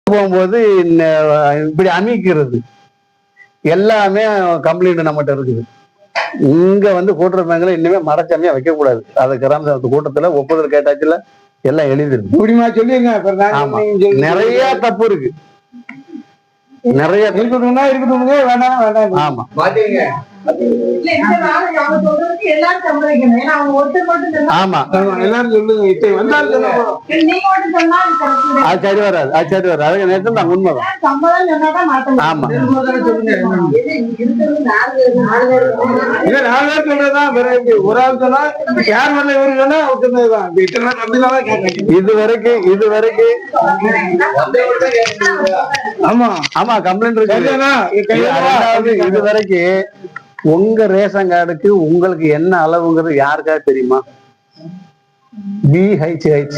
போகும்போது இப்படி அமைக்கிறது எல்லாமே கம்ப்ளைண்ட் நம்மகிட்ட இருக்குது. இங்க வந்து கூட்டுறவு பேங்க்ல இன்னுமே மரச்சாமியா வைக்க கூடாது. அது கிராம சபை கூட்டத்துல ஒப்புதல் கேட்டாச்சுல எல்லாம் எழுதிருக்கு. இப்படிமா சொல்லிங்க. நிறைய தப்பு இருக்கு, நிறைய இருக்கணும்னா இருக்கணுங்க, வேண்டாம் வேண்டாம். ஆமா ஆமா எல்லாரும் சொல்லுங்க. இப்ப வந்தாலும் அது சரி வராது, அது சரி வராது. அதுக்கு நேரத்தில் தான் உண்மைதான். ஆமா இல்ல 4 பேர் சொல்றதுதான். ஒரு ஆள் சொன்னா யார் மேல இவரு சொன்னா சொன்னதுதான். இது வரைக்கும் ஆமா ஆமா கம்ப்ளைண்ட் இருக்கு. இது வரைக்கும் உங்க ரேஷன் கார்டுக்கு உங்களுக்கு என்ன அளவுங்கிறது யாருக்காவது தெரியுமா? BHH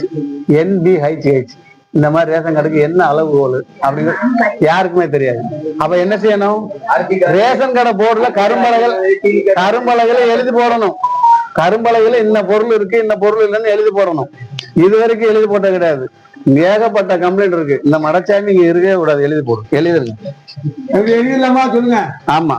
NBHH இந்த மாதிரி ரேஷன் கார்டுக்கு என்ன அளவுகோல் அப்படிங்கிறது யாருக்குமே தெரியாது. அப்ப என்ன செய்யணும்? ரேஷன் கடை போர்டுல கரும்பலகையில எழுதி போடணும். கரும்பலகையில இந்த பொருள் இருக்கு, இந்த பொருள் இல்லைன்னு எழுதி போடணும். இது வரைக்கும் எழுதி போட்ட கிடையாது. ஏகப்பட்ட கம்ப்ளைண்ட் இருக்கு. இந்த மடச்சாமி இங்க இருக்கவே கூடாது, எழுதி போடும். எழுதிருங்க. எழுதிடலாமா சொல்லுங்க. ஆமா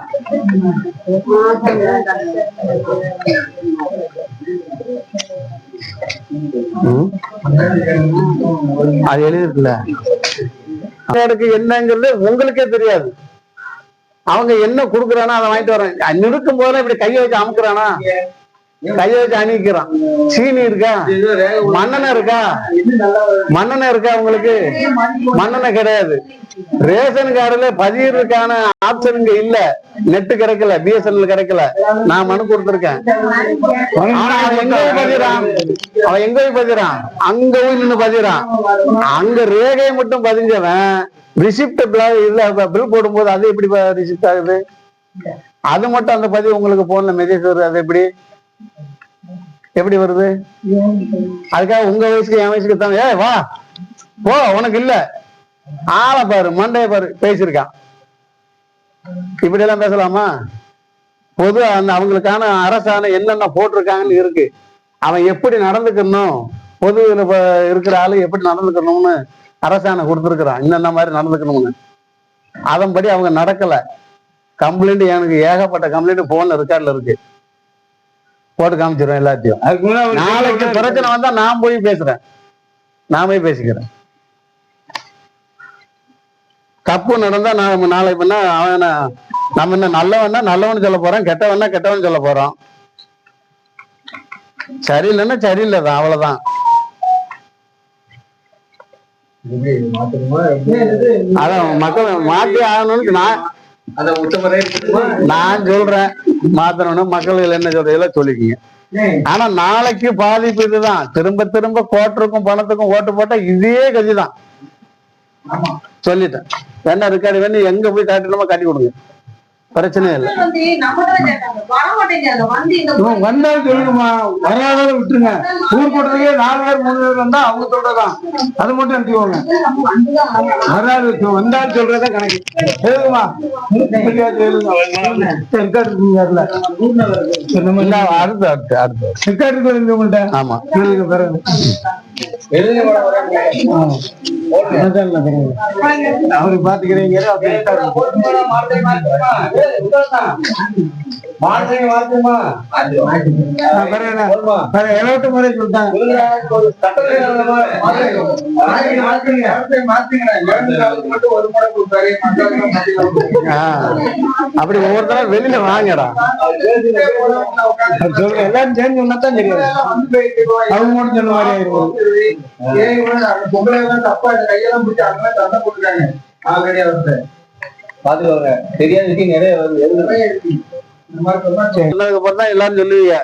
அது எழுதிருக்குல்ல. என்னங்கிறது உங்களுக்கே தெரியாது. அவங்க என்ன கொடுக்குறானா அதை வாங்கிட்டு வர்றாங்க. நிறுத்தும் போதெல்லாம் இப்படி கையை வச்சு அமுக்குறானா, கையை வச்சு அணிக்கிறான். சீனி இருக்கா, மண்ணெண்ணெய் இருக்கா, மண்ணெண்ணெய் இருக்கா உங்களுக்கு? மண்ணெண்ணெய் கிடையாது. ரேஷன் கார்டுல பதிவுக்கான ஆப்ஷன் இங்க இல்ல. நெட்டு கிடைக்கல, BSNL கிடைக்கல. நான் மனு கொடுத்திருக்கேன். அவன் எங்க போய் பதிறான்? அங்க போய் நின்று பதிறான். அங்க ரேகையை மட்டும் பதிஞ்சவன் ரிசிப்ட் பில் போடும்போது அது எப்படி ரிசிப்ட் ஆகுது? அது மட்டும் அந்த பதிவு உங்களுக்கு போன்ல மெசேஜ் வருது. அது எப்படி வருது? அதுக்காக உங்க வயசுக்கு என் வயசுக்கு தான் வா போ உனக்கு இல்ல, ஆளை பாரு, மண்டைய பாரு, பேசியிருக்கான். இப்படி எல்லாம் பேசலாமா? பொது அவங்களுக்கான அரசாணை என்னென்ன போட்டிருக்காங்கன்னு இருக்கு. அவன் எப்படி நடந்துக்கணும், பொது இருக்கிற ஆளு எப்படி நடந்துக்கணும்னு அரசாணை கொடுத்துருக்குறான். இன்னென்ன மாதிரி நடந்துக்கணும்னு. அதன்படி அவங்க நடக்கல. கம்ப்ளைண்ட் எனக்கு ஏகப்பட்ட கம்ப்ளைண்ட் போன்ல ரெக்கார்ட்ல இருக்கு. போட்டு காமிச்சிடும் எல்லாத்தையும். நாளைக்கு பிரச்சனை வந்தா நான் போய் பேசுறேன், நான் போய் பேசிக்கிறேன். தப்பு நடந்தா நான் நாளை பண்ணா அவன் நம்ம என்ன நல்லவன்னா நல்லவன்னு சொல்ல போறோம், கெட்டவன்னா கெட்டவன்னு சொல்ல போறோம். சரியில்லைன்னா சரியில்லைதான், அவ்வளவுதான். அதான் மக்கள் மாற்றி ஆகணும்னு நான் சொல்றேன். மாத்தணும்னு மக்கள் என்ன சொல்றீங்களோ சொல்லிக்கீங்க. ஆனா நாளைக்கு பாதிப்பு இதுதான். திரும்ப திரும்ப கோட்டருக்கும் பணத்துக்கும் ஓட்டு போட்டா இதே கதிதான். சொல்லிட்டேன். என்ன இருக்காது வேணும், எங்க போய் காட்டணுமோ காட்டி கொடுங்க, பிரச்சனையே இல்லை. வந்தாலும் சொல்லுங்கம்மா, வராதாலும் விட்டுருங்க. ஊர் போட்டதுக்கே 4 பேர் 3 பேர் வந்தா அவங்க சொல்றதான், அது மட்டும் அனுப்பிடுவாங்க. வராது வந்தாலும் சொல்றதான் கணக்கு. எழுதுமா உங்கள்கிட்ட. ஆமா அவரு பாத்துக்கிறீங்க. அப்படி ஒவ்வொருத்தரும் வெளியில வாங்கடா சொல்லுங்க. எல்லாரும் சேர்ந்து ஒன்னாதான் தெரியாது. அவங்க மட்டும் சொன்ன மாதிரி ஆயிருக்கும். கையெல்லாம் பிடிச்சி அங்கே சண்டை போட்டுருக்காங்க. பாத்துக்கோங்க, தெரியாத விஷயம் நிறைய வருது. எல்லாரும் சொல்லுவீங்க.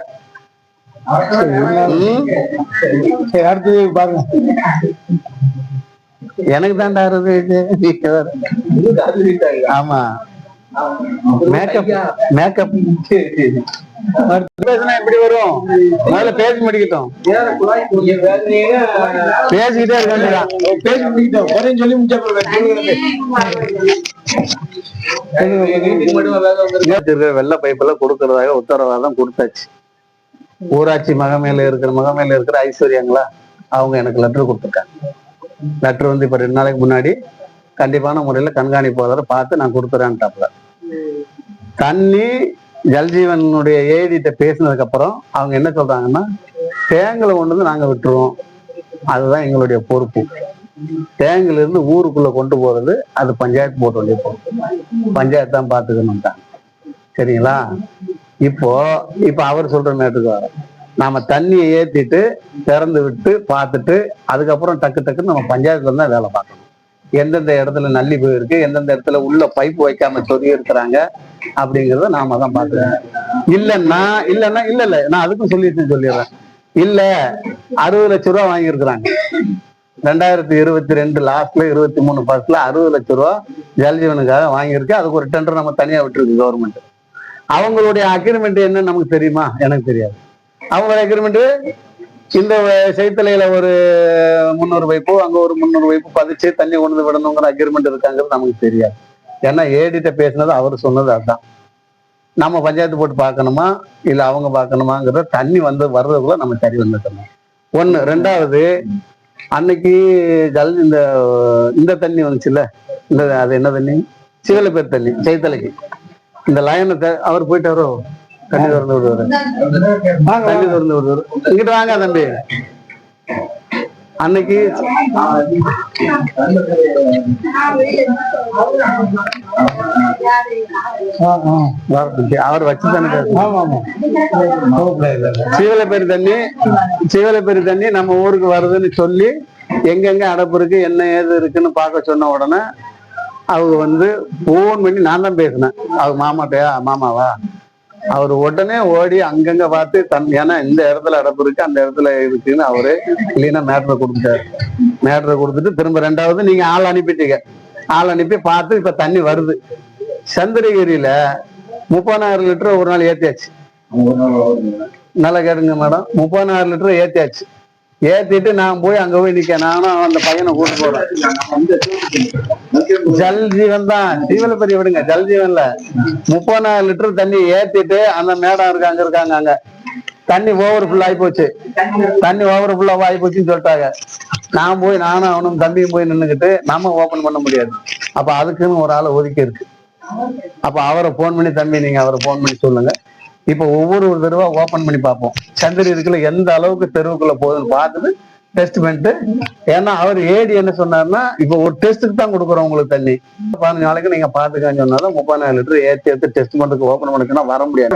அடுத்தது பாருங்க. எனக்கு தான்டா ஆமா மேக்கப் மேக்கப் எப்படி வரும்? முதல்ல பேசி முடிக்கட்டும். பேசிக்கிட்டே இருக்க பேசி முடிக்கிட்டோம். சொல்லி முடிச்சா வெள்ள பைப்பெல்லாம் கொடுக்கறதாக உத்தரவாதம் கொடுத்தாச்சு. ஊராட்சி மகமையில இருக்கிற ஐஸ்வர்யாங்களா அவங்க எனக்கு லெட்டர் கொடுத்துருக்காங்க. லெட்டர் வந்து இப்ப 2 நாளைக்கு முன்னாடி கண்டிப்பான முறையில கண்காணிப்பாளரை பார்த்து நான் கொடுத்துறேன்ட்டாப்ல. தண்ணி ஜல்ஜீவனுடைய ஏடிட்ட பேசினதுக்கு அப்புறம் அவங்க என்ன சொல்றாங்கன்னா, டேங்கில் கொண்டு வந்து நாங்க விட்டுருவோம், அதுதான் எங்களுடைய பொறுப்பு. டேங்கில இருந்து ஊருக்குள்ள கொண்டு போறது அது பஞ்சாயத்து போட்டு வேண்டிய பொறுப்பு, பஞ்சாயத்து தான் பார்த்துக்கணும்ட்டாங்க. சரிங்களா? இப்போ அவர் சொல்ற நேரத்துக்கு வர நாம தண்ணியை ஏத்திட்டு திறந்து விட்டு பார்த்துட்டு அதுக்கப்புறம் டக்குன்னு நம்ம பஞ்சாயத்துல தான் வேலை பார்க்கணும். எந்தெந்த இடத்துல நல்லி போயிருக்கு, எந்தெந்த இடத்துல உள்ள பைப்பு வைக்காம சொல்லி இருக்கிறாங்க அப்படிங்கிறத நாம தான் பார்த்துக்கணும். இல்லைன்னா இல்ல நான் அதுக்கும் சொல்லிடுறேன். இல்ல 60 லட்சம் ரூபா வாங்கியிருக்கிறாங்க 2022 லாஸ்ட்ல 23 ஃபர்ஸ்ட்ல 60 லட்சம் ரூபா ஜல்ஜீவனுக்காக வாங்கியிருக்கு. அதுக்கு ஒரு டெண்டர் நம்ம தனியா விட்டுருக்கு கவர்மெண்ட். அவங்களுடைய அக்ரிமெண்ட் என்னன்னு நமக்கு தெரியுமா? எனக்கு தெரியாது. அவங்களோட அக்ரிமெண்ட் இந்த செய்தலையில ஒரு 300 பைப்பு, அங்க ஒரு 300 பைப்பு பதிச்சு தண்ணி கொண்டு விடணுங்கிற அக்ரிமெண்ட் இருக்காங்கிறது நமக்கு தெரியாது. ஏன்னா ஏடிட்ட பேசினது அவர் சொன்னது அதுதான். நம்ம பஞ்சாயத்து போட்டு பார்க்கணுமா இல்ல அவங்க பார்க்கணுமாங்கிறத தண்ணி வர்றதுக்குள்ள நம்ம சரி வந்துட்டோம். ஒண்ணு. ரெண்டாவது, அன்னைக்கு இந்த தண்ணி வந்துச்சுல்ல, அது என்ன தண்ணி, சிவலப்பேர் தண்ணி, செய்தலைக்கு இந்த லைனை அவர் போயிட்டாரோ, தண்ணி திறந்து விடுவாரு, தண்ணி திறந்து விடுவாரு. இங்கிட்டு வாங்க தம்பி. அன்னைக்கு அவர் வச்சு தானே சீவலப்பேரி தண்ணி நம்ம ஊருக்கு வருதுன்னு சொல்லி எங்கெங்க அடப்பு இருக்கு என்ன ஏது இருக்குன்னு பார்க்க சொன்ன உடனே அவங்க போன் பண்ணி நான் தான் பேசினேன். அவங்க மாமாவா அவர் உடனே ஓடி அங்கங்க பார்த்து ஏன்னா இந்த இடத்துல அடப்பு இருக்கு அந்த இடத்துல இருக்குன்னு அவரு இல்லைன்னா மேட்டரை கொடுத்துட்டாரு. மேட்டரை கொடுத்துட்டு திரும்ப ரெண்டாவது நீங்க ஆள் அனுப்பிட்டீங்க. ஆள் அனுப்பி பார்த்து இப்ப தண்ணி வருது. சந்திரகிரியில 30,000 லிட்டர் ஒரு நாள் ஏத்தியாச்சு. நல்லா கேட்டுங்க மேடம், 30,000 லிட்டர் ஏத்தியாச்சு. ஏத்திட்டு நான் போய் அங்க போய் நிக்க, நானும் அந்த பையனை கூட்டு போறேன். ஜல்ஜீவன் தான், சீவலப்பேரி விடுங்க, ஜல்ஜீவன்ல 30,000 லிட்டர் தண்ணி ஏத்திட்டு அந்த மேடம் இருக்காங்க அங்க தண்ணி ஓவர் ஃபுல் ஆகி போச்சு, தண்ணி ஓவர் ஃபுல்லா ஆகி போச்சுன்னு சொல்லிட்டாங்க. நான் போய் நானும் அவனும் தம்பியும் போய் நின்றுக்கிட்டு நம்ம ஓபன் பண்ண முடியாது. அப்ப அதுக்குன்னு ஒரு ஆளை ஒதுக்கி இருக்கு. அப்ப அவரை போன் பண்ணி, தம்பி நீங்க அவரை போன் பண்ணி சொல்லுங்க, இப்ப ஒவ்வொரு தடவை ஓபன் பண்ணி பார்ப்போம் சந்திரகிரிக்குள்ள எந்த அளவுக்கு தெருவுக்குள்ள போகுதுன்னு பார்த்துட்டு டெஸ்ட் பண்ணிட்டு. ஏன்னா அவர் ஏடி என்ன சொன்னார்னா, இப்ப ஒரு டெஸ்ட்டுக்கு தான் கொடுக்குறோம் உங்களுக்கு தண்ணி, 15 நாளைக்கு நீங்க பாத்துக்கான்னு சொன்னாலும் 30,000 லிட்டர் ஏற்றி டெஸ்ட் பண்றதுக்கு ஓபன் பண்ணிக்கணும் வர முடியாது.